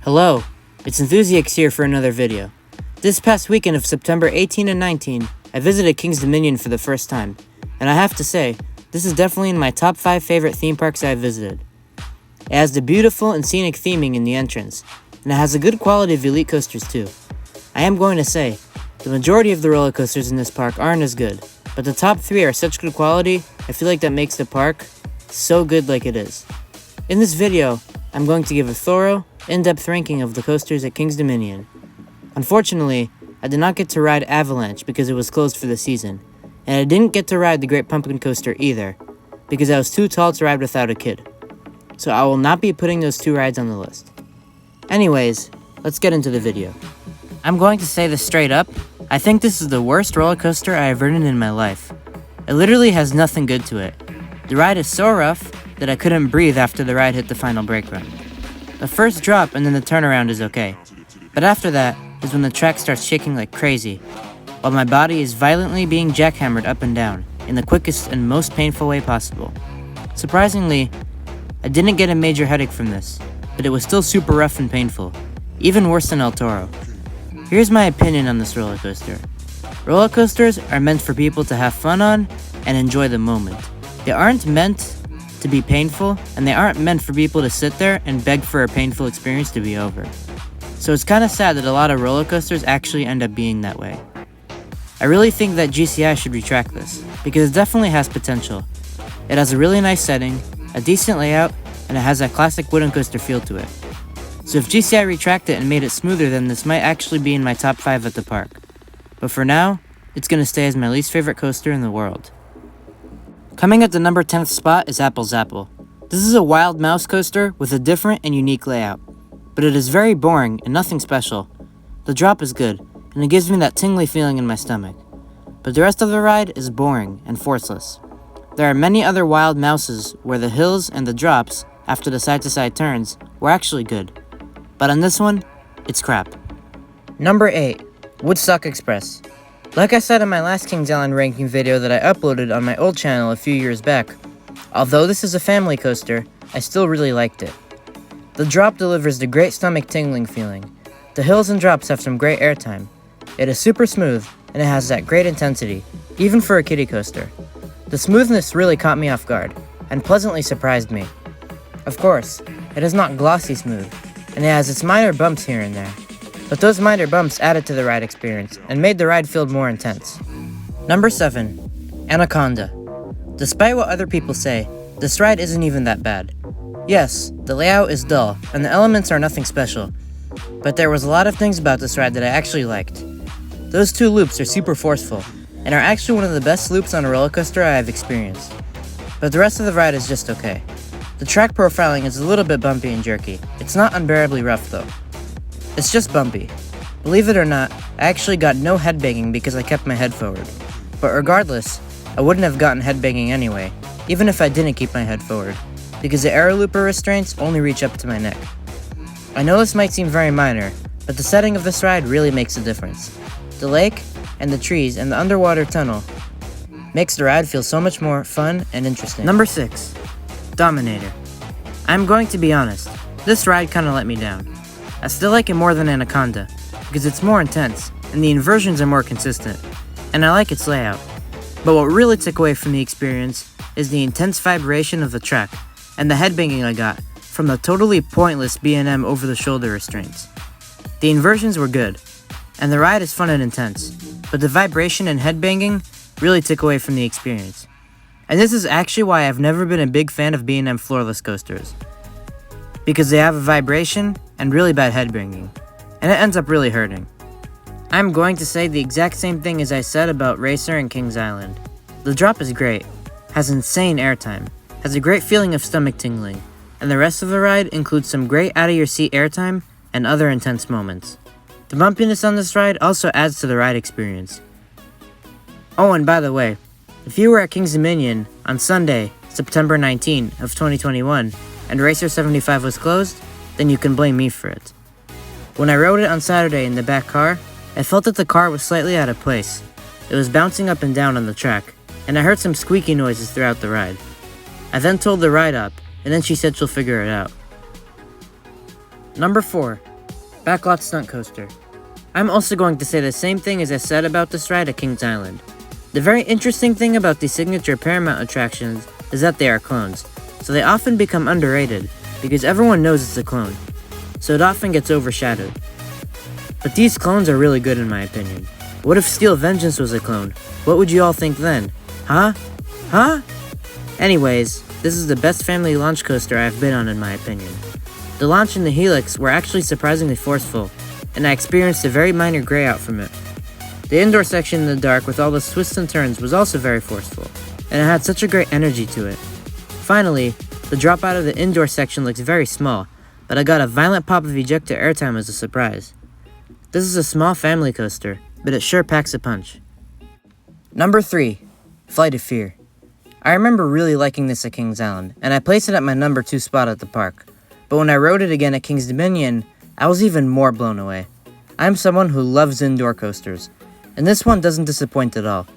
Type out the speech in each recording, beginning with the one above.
Hello, it's Enthusiasts here for another video. This past weekend of September 18 and 19, I visited King's Dominion for the first time, and I have to say, this is definitely in my top 5 favorite theme parks I've visited. It has the beautiful and scenic theming in the entrance, and it has a good quality of elite coasters too. I am going to say, the majority of the roller coasters in this park aren't as good, but the top 3 are such good quality, I feel like that makes the park so good like it is. In this video, I'm going to give a thorough, in-depth ranking of the coasters at King's Dominion. Unfortunately, I did not get to ride Avalanche because it was closed for the season, and I didn't get to ride the Great Pumpkin Coaster either, because I was too tall to ride without a kid. So I will not be putting those 2 rides on the list. Anyways, let's get into the video. I'm going to say this straight up, I think this is the worst roller coaster I have ridden in my life. It literally has nothing good to it. The ride is so rough that I couldn't breathe after the ride hit the final brake run. The first drop and then the turnaround is okay, but after that is when the track starts shaking like crazy, while my body is violently being jackhammered up and down in the quickest and most painful way possible. Surprisingly, I didn't get a major headache from this, but it was still super rough and painful, even worse than El Toro. Here's my opinion on this roller coaster. Roller coasters are meant for people to have fun on and enjoy the moment. They aren't meant to be painful, and they aren't meant for people to sit there and beg for a painful experience to be over. So it's kinda sad that a lot of roller coasters actually end up being that way. I really think that GCI should retract this, because it definitely has potential. It has a really nice setting, a decent layout, and it has that classic wooden coaster feel to it. So if GCI retracted it and made it smoother, then this might actually be in my top 5 at the park. But for now, it's gonna stay as my least favorite coaster in the world. Coming at the number 10th spot is Apple's Apple. This is a wild mouse coaster with a different and unique layout, but it is very boring and nothing special. The drop is good, and it gives me that tingly feeling in my stomach, but the rest of the ride is boring and forceless. There are many other wild mouses where the hills and the drops, after the side-to-side turns, were actually good, but on this one, it's crap. Number 8, Woodstock Express. Like I said in my last Kings Island ranking video that I uploaded on my old channel a few years back, although this is a family coaster, I still really liked it. The drop delivers the great stomach tingling feeling. The hills and drops have some great airtime. It is super smooth, and it has that great intensity, even for a kiddie coaster. The smoothness really caught me off guard, and pleasantly surprised me. Of course, it is not glossy smooth, and it has its minor bumps here and there. But those minor bumps added to the ride experience and made the ride feel more intense. Number 7, Anaconda. Despite what other people say, this ride isn't even that bad. Yes, the layout is dull and the elements are nothing special, but there was a lot of things about this ride that I actually liked. Those 2 loops are super forceful and are actually one of the best loops on a roller coaster I have experienced. But the rest of the ride is just okay. The track profiling is a little bit bumpy and jerky. It's not unbearably rough though. It's just bumpy. Believe it or not, I actually got no headbanging because I kept my head forward. But regardless, I wouldn't have gotten headbanging anyway, even if I didn't keep my head forward, because the air looper restraints only reach up to my neck. I know this might seem very minor, but the setting of this ride really makes a difference. The lake, and the trees, and the underwater tunnel makes the ride feel so much more fun and interesting. Number 6, Dominator. I'm going to be honest, this ride kinda let me down. I still like it more than Anaconda, because it's more intense, and the inversions are more consistent, and I like its layout. But what really took away from the experience is the intense vibration of the track, and the headbanging I got from the totally pointless B&M over-the-shoulder restraints. The inversions were good, and the ride is fun and intense, but the vibration and headbanging really took away from the experience. And this is actually why I've never been a big fan of B&M floorless coasters, because they have a vibration and really bad headbanging, and it ends up really hurting. I'm going to say the exact same thing as I said about Racer and Kings Island. The drop is great, has insane airtime, has a great feeling of stomach tingling, and the rest of the ride includes some great out-of-your-seat airtime and other intense moments. The bumpiness on this ride also adds to the ride experience. Oh, and by the way, if you were at Kings Dominion on Sunday, September 19 of 2021, and Racer 75 was closed, then you can blame me for it. When I rode it on Saturday in the back car, I felt that the car was slightly out of place. It was bouncing up and down on the track, and I heard some squeaky noises throughout the ride. I then told the ride up, and then she said she'll figure it out. Number 4, Backlot Stunt Coaster. I'm also going to say the same thing as I said about this ride at Kings Island. The very interesting thing about these signature Paramount attractions is that they are clones, so they often become underrated because everyone knows it's a clone, so it often gets overshadowed. But these clones are really good in my opinion. What if Steel Vengeance was a clone? What would you all think then? Huh? Anyways, this is the best family launch coaster I've been on in my opinion. The launch and the helix were actually surprisingly forceful, and I experienced a very minor gray out from it. The indoor section in the dark with all the twists and turns was also very forceful, and it had such a great energy to it. Finally, the drop out of the indoor section looks very small, but I got a violent pop of ejector airtime as a surprise. This is a small family coaster, but it sure packs a punch. Number 3. Flight of Fear. I remember really liking this at Kings Island, and I placed it at my number 2 spot at the park. But when I rode it again at Kings Dominion, I was even more blown away. I'm someone who loves indoor coasters, and this one doesn't disappoint at all.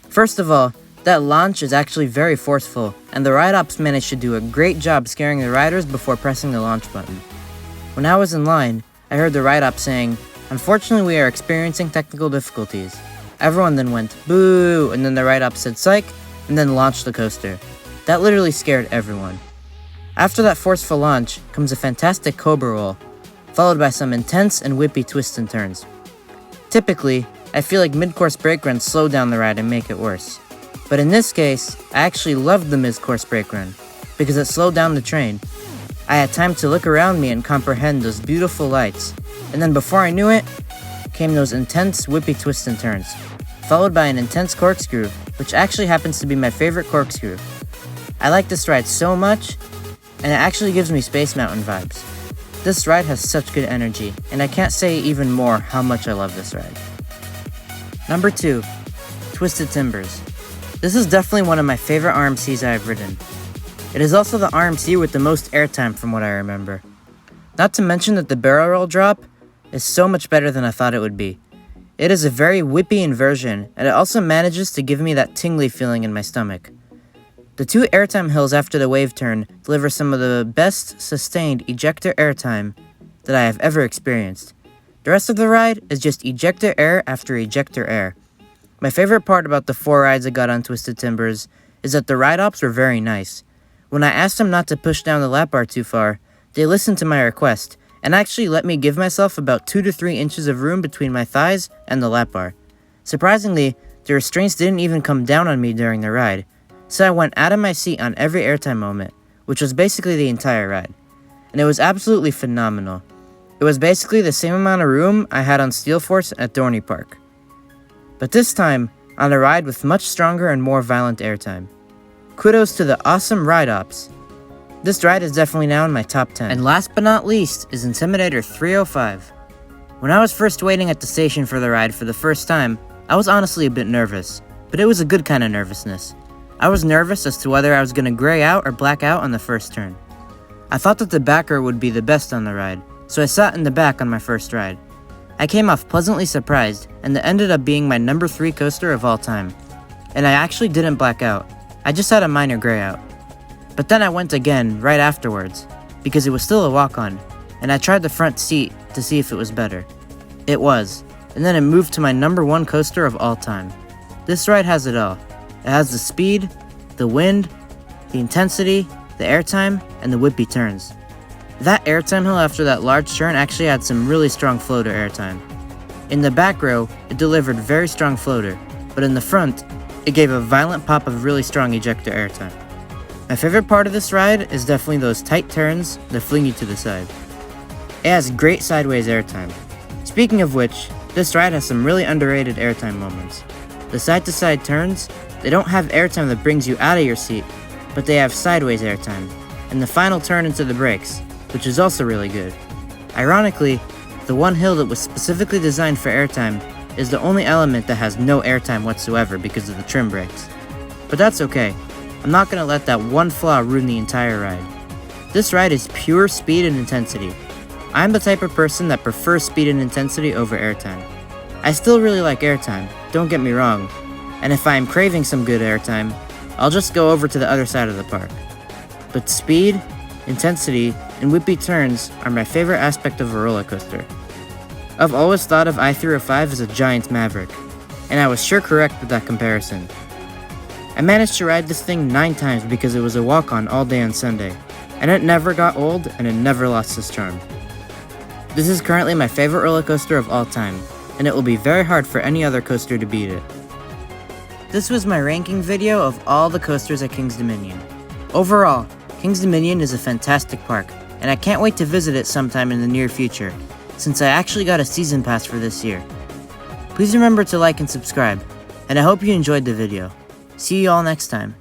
First of all, that launch is actually very forceful, and the ride ops managed to do a great job scaring the riders before pressing the launch button. When I was in line, I heard the ride op saying, "Unfortunately, we are experiencing technical difficulties." Everyone then went, "Boo," and then the ride op said, "Psych," and then launched the coaster. That literally scared everyone. After that forceful launch comes a fantastic cobra roll, followed by some intense and whippy twists and turns. Typically, I feel like mid-course brake runs slow down the ride and make it worse. But in this case, I actually loved the mid-course brake run, because it slowed down the train. I had time to look around me and comprehend those beautiful lights, and then before I knew it, came those intense whippy twists and turns, followed by an intense corkscrew, which actually happens to be my favorite corkscrew. I like this ride so much, and it actually gives me Space Mountain vibes. This ride has such good energy, and I can't say even more how much I love this ride. Number 2. Twisted Timbers. This is definitely one of my favorite RMCs I have ridden. It is also the RMC with the most airtime from what I remember. Not to mention that the barrel roll drop is so much better than I thought it would be. It is a very whippy inversion, and it also manages to give me that tingly feeling in my stomach. The 2 airtime hills after the wave turn deliver some of the best sustained ejector airtime that I have ever experienced. The rest of the ride is just ejector air after ejector air. My favorite part about the 4 rides I got on Twisted Timbers is that the ride ops were very nice. When I asked them not to push down the lap bar too far, they listened to my request and actually let me give myself about 2 to 3 inches of room between my thighs and the lap bar. Surprisingly, the restraints didn't even come down on me during the ride, so I went out of my seat on every airtime moment, which was basically the entire ride. And it was absolutely phenomenal. It was basically the same amount of room I had on Steel Force at Dorney Park. But this time, on a ride with much stronger and more violent airtime. Kudos to the awesome ride ops. This ride is definitely now in my top 10. And last but not least is Intimidator 305. When I was first waiting at the station for the ride for the first time, I was honestly a bit nervous, but it was a good kind of nervousness. I was nervous as to whether I was going to gray out or black out on the first turn. I thought that the back row would be the best on the ride, so I sat in the back on my first ride. I came off pleasantly surprised, and it ended up being my number 3 coaster of all time. And I actually didn't black out, I just had a minor gray out. But then I went again right afterwards, because it was still a walk-on, and I tried the front seat to see if it was better. It was, and then it moved to my number 1 coaster of all time. This ride has it all. It has the speed, the wind, the intensity, the airtime, and the whippy turns. That airtime hill after that large turn actually had some really strong floater airtime. In the back row, it delivered very strong floater, but in the front, it gave a violent pop of really strong ejector airtime. My favorite part of this ride is definitely those tight turns that fling you to the side. It has great sideways airtime. Speaking of which, this ride has some really underrated airtime moments. The side-to-side turns, they don't have airtime that brings you out of your seat, but they have sideways airtime, and the final turn into the brakes, which is also really good. Ironically, the one hill that was specifically designed for airtime is the only element that has no airtime whatsoever because of the trim brakes. But that's okay, I'm not going to let that one flaw ruin the entire ride. This ride is pure speed and intensity. I'm the type of person that prefers speed and intensity over airtime. I still really like airtime, don't get me wrong, and if I am craving some good airtime, I'll just go over to the other side of the park. But speed, intensity, and whippy turns are my favorite aspect of a roller coaster. I've always thought of I-305 as a giant Maverick, and I was sure correct with that comparison. I managed to ride this thing 9 times because it was a walk-on all day on Sunday, and it never got old and it never lost its charm. This is currently my favorite roller coaster of all time, and it will be very hard for any other coaster to beat it. This was my ranking video of all the coasters at King's Dominion. Overall, King's Dominion is a fantastic park, and I can't wait to visit it sometime in the near future, since I actually got a season pass for this year. Please remember to like and subscribe, and I hope you enjoyed the video. See you all next time.